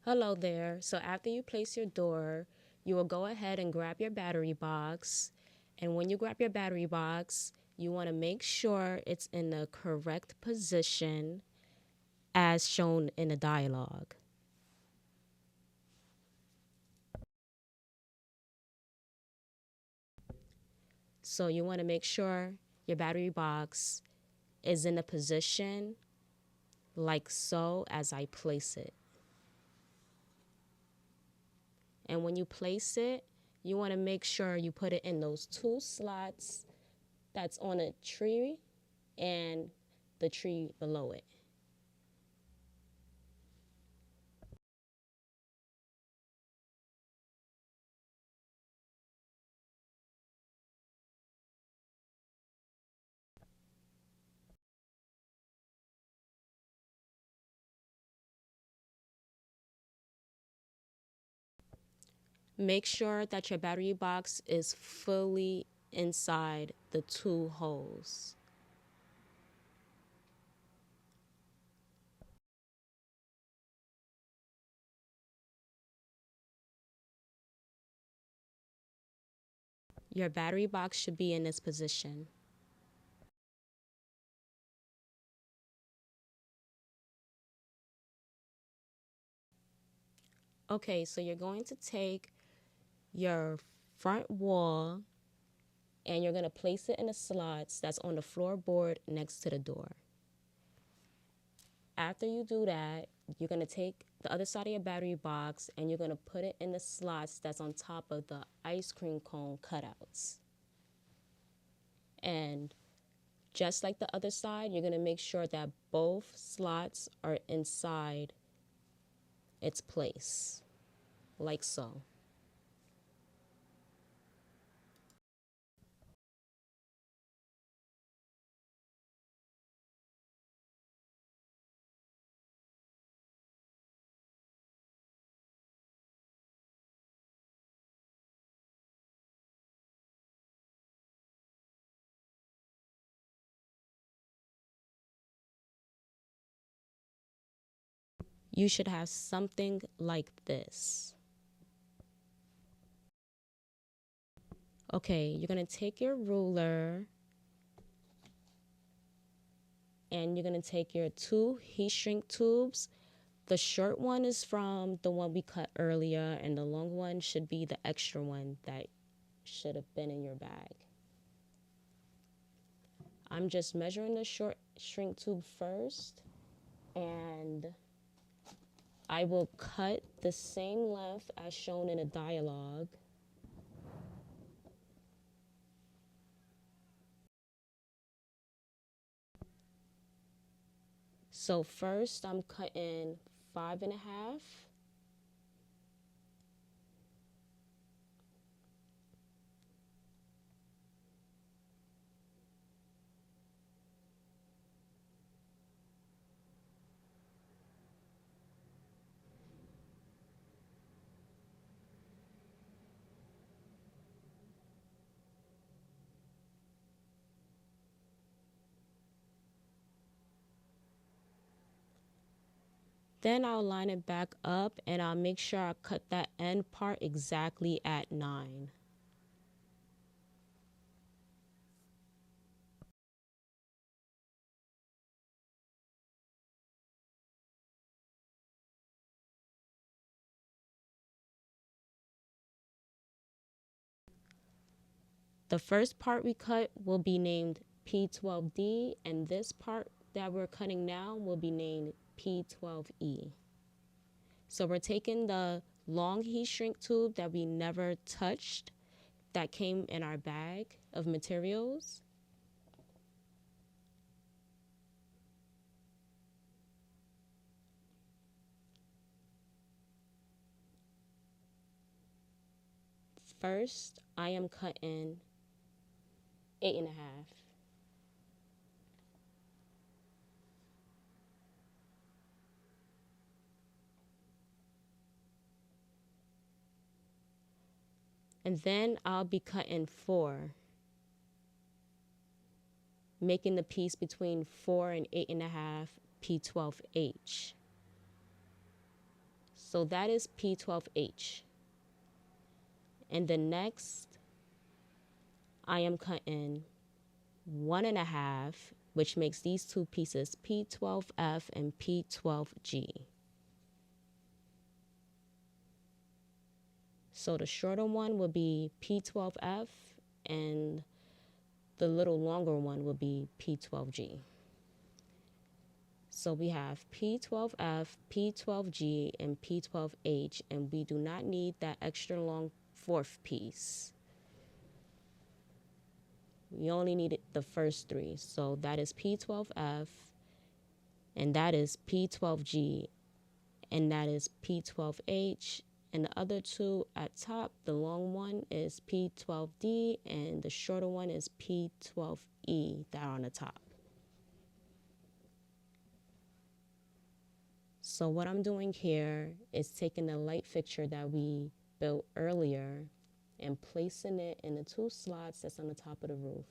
Hello there. So after you place your door, you will go ahead and grab your battery box. And when you grab your battery box, you want to make sure it's in the correct position as shown in the dialogue. So you want to make sure your battery box is in a position like so as I place it. And when you place it, you want to make sure you put it in those two slots that's on a tree and the tree below it. Make sure that your battery box is fully inside the two holes. Your battery box should be in this position. Okay, so you're going to take your front wall and you're going to place it in the slots that's on the floorboard next to the door. After you do that, you're going to take the other side of your battery box and you're going to put it in the slots that's on top of the ice cream cone cutouts. And just like the other side, you're going to make sure that both slots are inside its place, like so. You should have something like this. Okay, you're going to take your ruler and you're going to take your two heat shrink tubes. The short one is from the one we cut earlier, and the long one should be the extra one that should have been in your bag. I'm just measuring the short shrink tube first, and I will cut the same length as shown in the dialogue. So first I'm cutting 5.5. Then I'll line it back up and I'll make sure I cut that end part exactly at 9. The first part we cut will be named P12D, and this part that we're cutting now will be named P12E. So we're taking the long heat shrink tube that we never touched that came in our bag of materials. First, I am cutting 8.5. And then I'll be cutting 4, making the piece between 4 and 8.5 P12H. So that is P12H. And then next, I am cutting 1.5, which makes these two pieces P12F and P12G. So the shorter one will be P12F and the little longer one will be P12G. So we have P12F, P12G, and P12H, and we do not need that extra long fourth piece. We only need the first three. So that is P12F, and that is P12G, and that is P12H. And the other two at top, the long one is P12D, and the shorter one is P12E that are on the top. So what I'm doing here is taking the light fixture that we built earlier and placing it in the two slots that's on the top of the roof.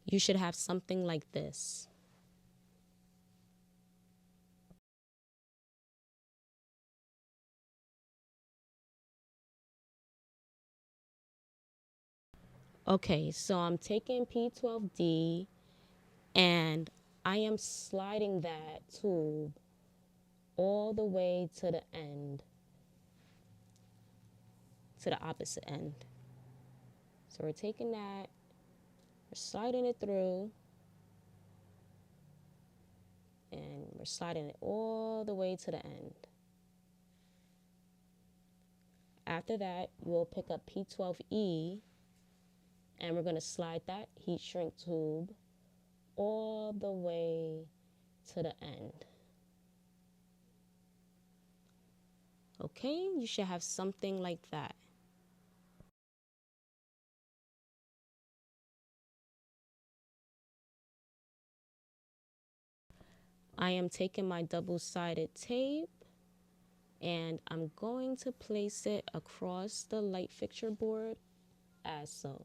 You should have something like this. Okay, so I'm taking P12D and I am sliding that tube all the way to the end, to the opposite end. So we're taking that, we're sliding it through, and we're sliding it all the way to the end. After that, we'll pick up P12E, and we're going to slide that heat shrink tube all the way to the end. Okay, you should have something like that. I am taking my double-sided tape and I'm going to place it across the light fixture board as so.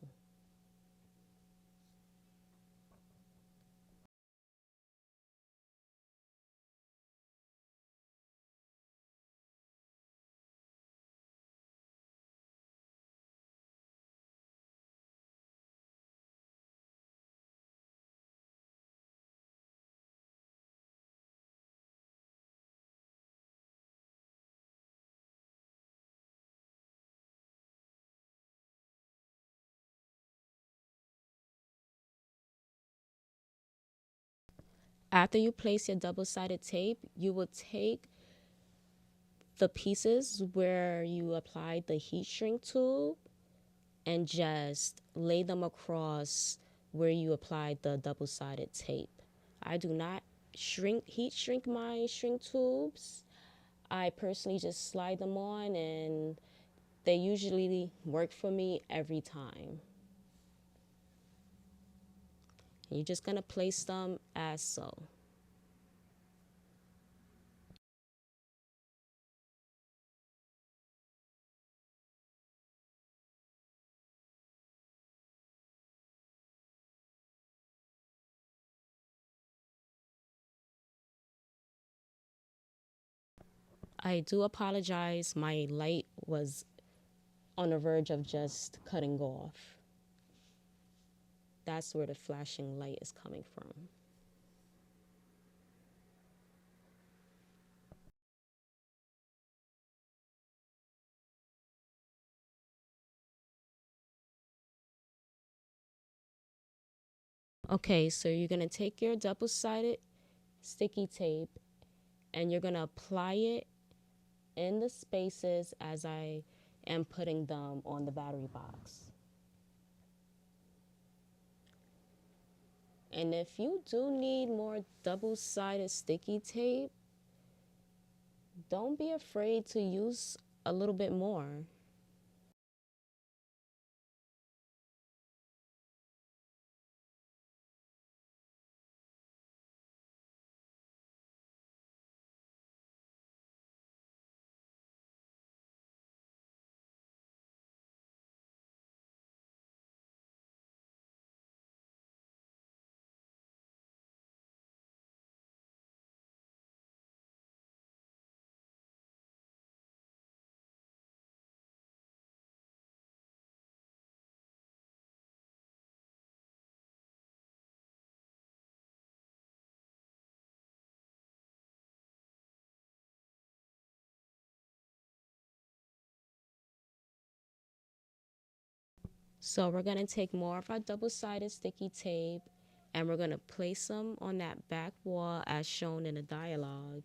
After you place your double-sided tape, you will take the pieces where you applied the heat shrink tube and just lay them across where you applied the double-sided tape. I do not heat shrink my shrink tubes. I personally just slide them on and they usually work for me every time. You're just gonna place them as so. I do apologize, my light was on the verge of just cutting off. That's where the flashing light is coming from. Okay, so you're gonna take your double-sided sticky tape and you're gonna apply it in the spaces as I am putting them on the battery box. And if you do need more double-sided sticky tape, don't be afraid to use a little bit more. So we're going to take more of our double-sided sticky tape and we're going to place them on that back wall as shown in the dialogue.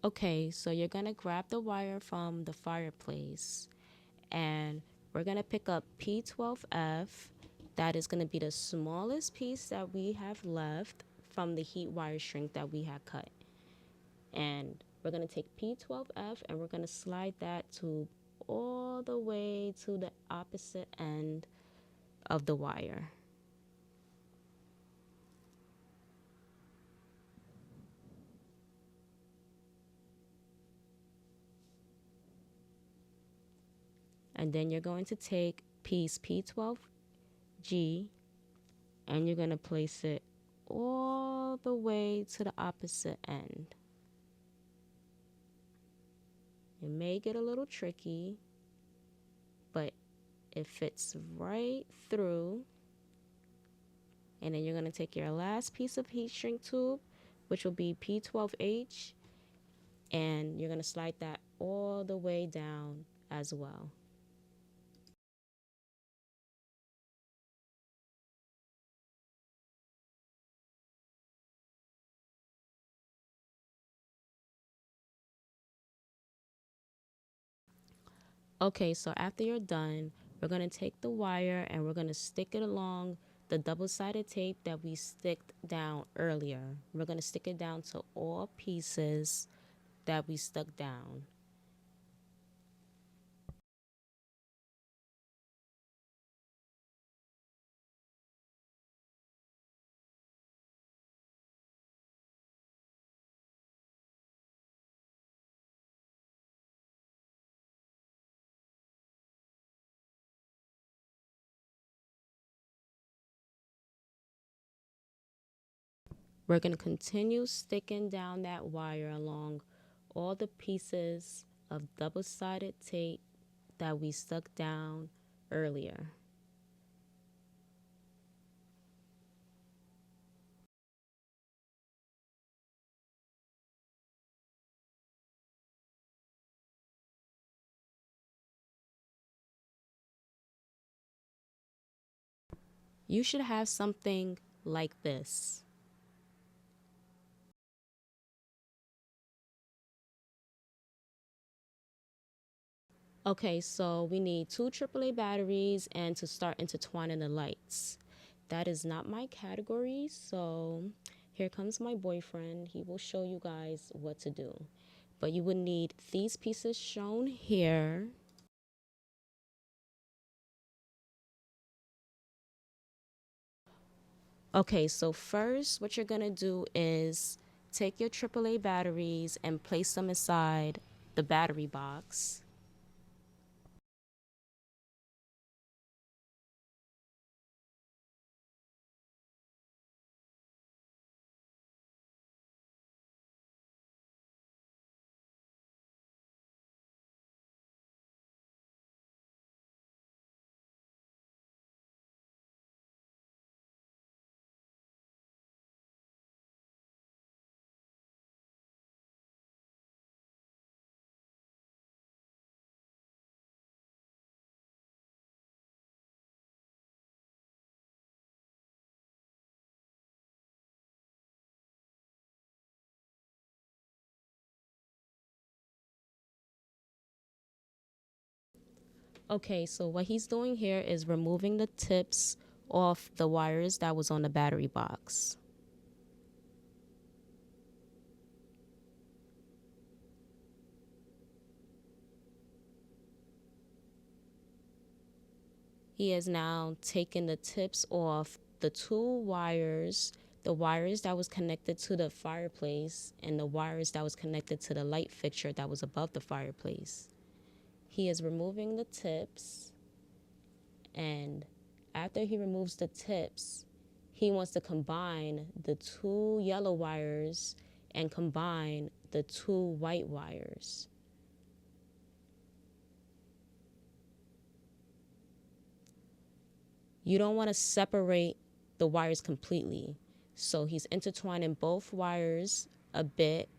Okay, so you're going to grab the wire from the fireplace and we're going to pick up P12F. That is going to be the smallest piece that we have left from the heat wire shrink that we had cut. And we're going to take P12F and we're going to slide that tube all the way to the opposite end of the wire. And then you're going to take piece P12G and you're going to place it all the way to the opposite end. It may get a little tricky, but it fits right through. And then you're going to take your last piece of heat shrink tube, which will be P12H, and you're going to slide that all the way down as well. Okay, so after you're done, we're going to take the wire and we're going to stick it along the double-sided tape that we sticked down earlier. We're going to stick it down to all pieces that we stuck down. We're going to continue sticking down that wire along all the pieces of double-sided tape that we stuck down earlier. You should have something like this. Okay, so we need two AAA batteries and to start intertwining the lights. That is not my category, so here comes my boyfriend. He will show you guys what to do. But you would need these pieces shown here. Okay, so first what you're gonna do is take your AAA batteries and place them inside the battery box. Okay, so what he's doing here is removing the tips off the wires that was on the battery box. He has now taken the tips off the two wires, the wires that was connected to the fireplace and the wires that was connected to the light fixture that was above the fireplace. He is removing the tips, and after he removes the tips, he wants to combine the two yellow wires and combine the two white wires. You don't want to separate the wires completely. So he's intertwining both wires a bit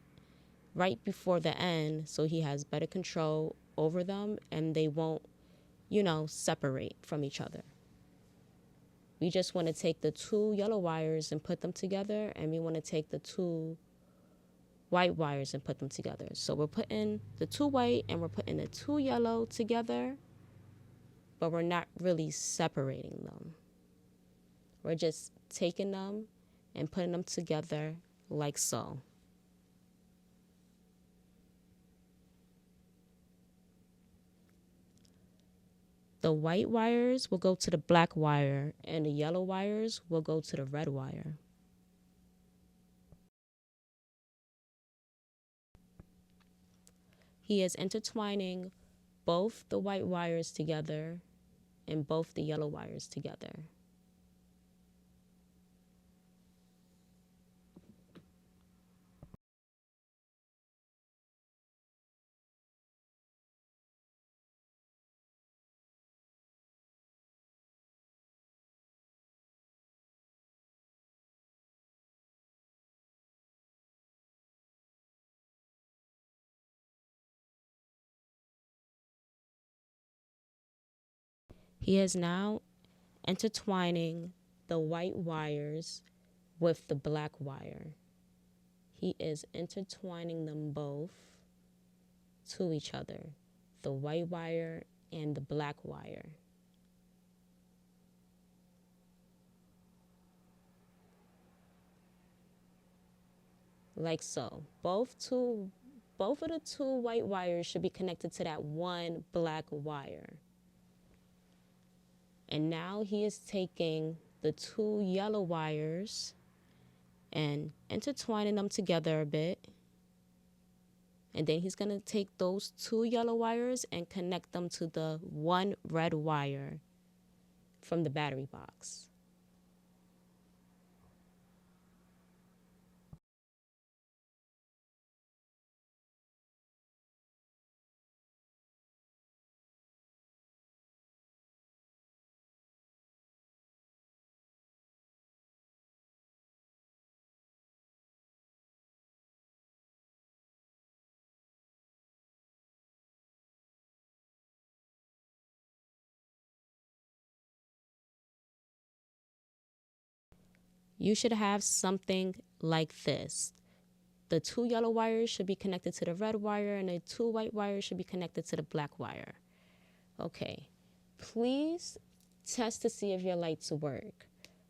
right before the end so he has better control over them and they won't, separate from each other. We just want to take the two yellow wires and put them together, and we want to take the two white wires and put them together. So we're putting the two white and we're putting the two yellow together, but we're not really separating them. We're just taking them and putting them together like so. The white wires will go to the black wire and the yellow wires will go to the red wire. He is intertwining both the white wires together and both the yellow wires together. He is now intertwining the white wires with the black wire. He is intertwining them both to each other, the white wire and the black wire. Like so. Both of the two white wires should be connected to that one black wire. And now he is taking the two yellow wires and intertwining them together a bit. And then he's going to take those two yellow wires and connect them to the one red wire from the battery box. you should have something like this. The 2 yellow wires should be connected to the red wire, and the 2 white wires should be connected to the black wire. Okay, please test to see if your lights work.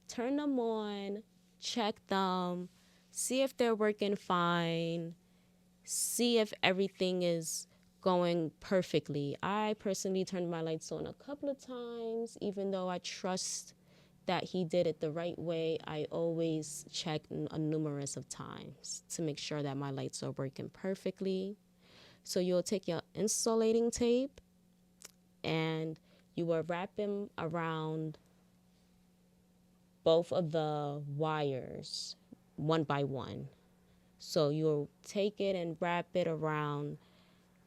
Turn them on, check them, see if they're working fine, see if everything is going perfectly. I personally turned my lights on a couple of times, even though I trust that he did it the right way. I always check a numerous of times to make sure that my lights are working perfectly. So you'll take your insulating tape and you will wrap them around both of the wires one by one. So you'll take it and wrap it around.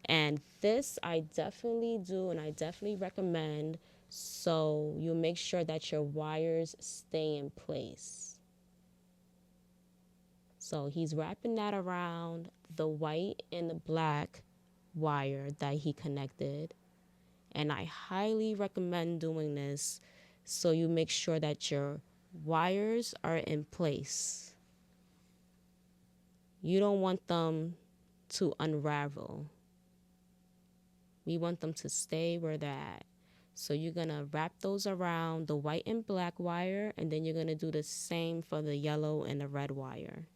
And this I definitely do, and I definitely recommend. So you make sure that your wires stay in place. So he's wrapping that around the white and the black wire that he connected. And I highly recommend doing this so you make sure that your wires are in place. You don't want them to unravel. We want them to stay where they're at. So you're going to wrap those around the white and black wire, and then you're going to do the same for the yellow and the red wire.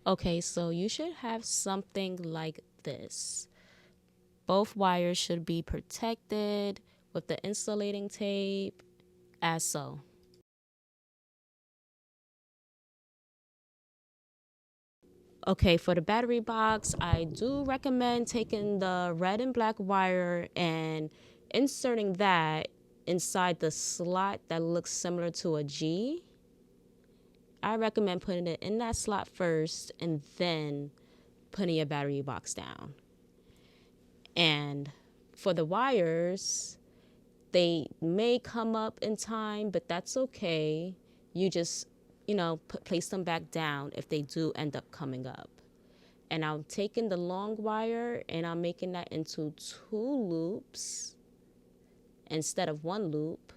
Okay, so you should have something like this. Both wires should be protected with the insulating tape, as so. Okay, for the battery box, I do recommend taking the red and black wire and inserting that inside the slot that looks similar to a G. I recommend putting it in that slot first and then putting your battery box down. And for the wires, they may come up in time, but that's okay. You just, place them back down if they do end up coming up. And I'm taking the long wire and I'm making that into 2 loops instead of 1 loop.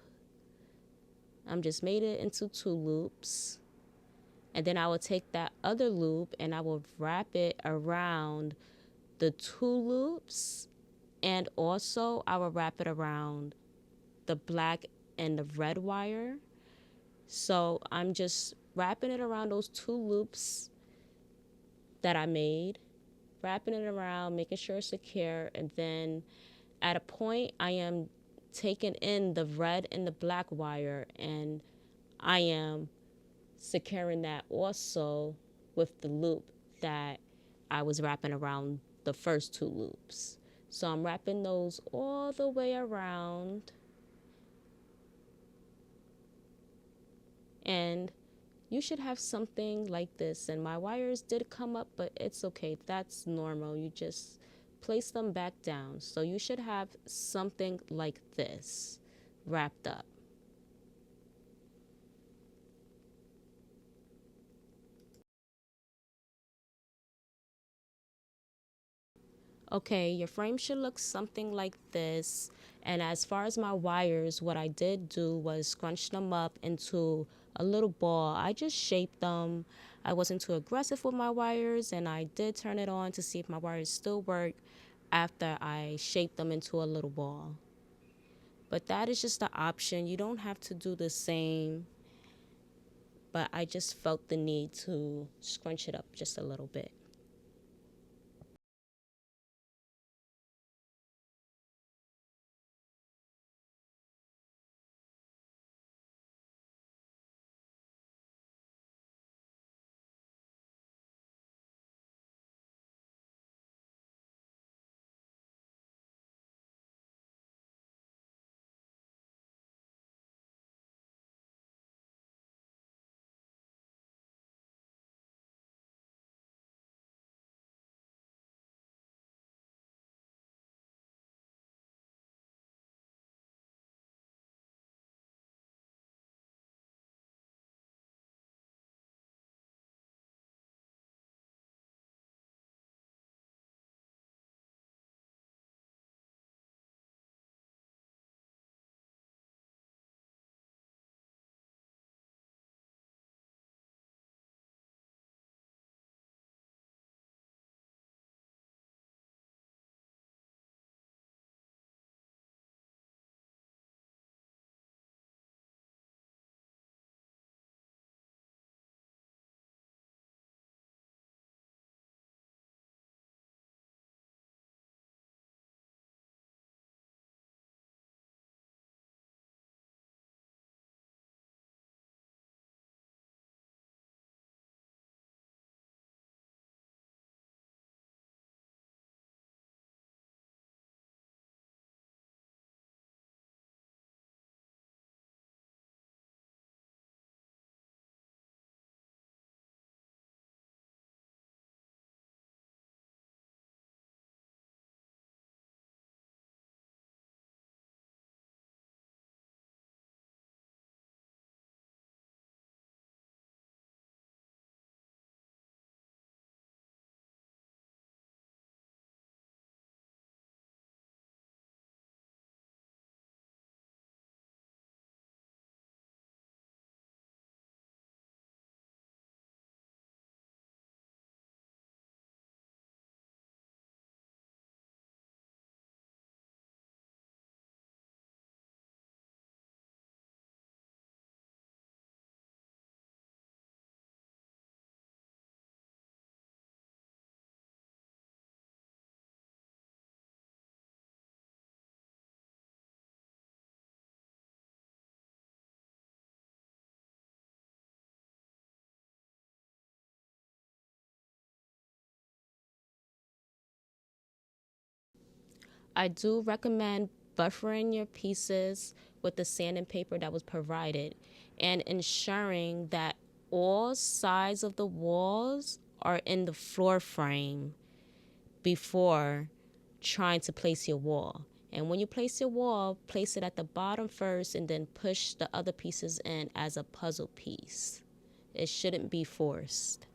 I'm just made it into 2 loops. And then I will take that other loop and I will wrap it around the 2 loops. And also I will wrap it around the black and the red wire. So I'm just wrapping it around those 2 loops that I made, wrapping it around, making sure it's secure. And then at a point, I am taking in the red and the black wire and I am securing that also with the loop that I was wrapping around the first 2 loops. So I'm wrapping those all the way around. And you should have something like this. And my wires did come up, but it's okay. That's normal. You just place them back down. So you should have something like this wrapped up. Okay, your frame should look something like this. And as far as my wires, what I did do was scrunch them up into a little ball. I just shaped them. I wasn't too aggressive with my wires, and I did turn it on to see if my wires still work after I shaped them into a little ball. But that is just the option. You don't have to do the same. But I just felt the need to scrunch it up just a little bit. I do recommend buffering your pieces with the sanding paper that was provided and ensuring that all sides of the walls are in the floor frame before trying to place your wall. And when you place your wall, place it at the bottom first and then push the other pieces in as a puzzle piece. It shouldn't be forced.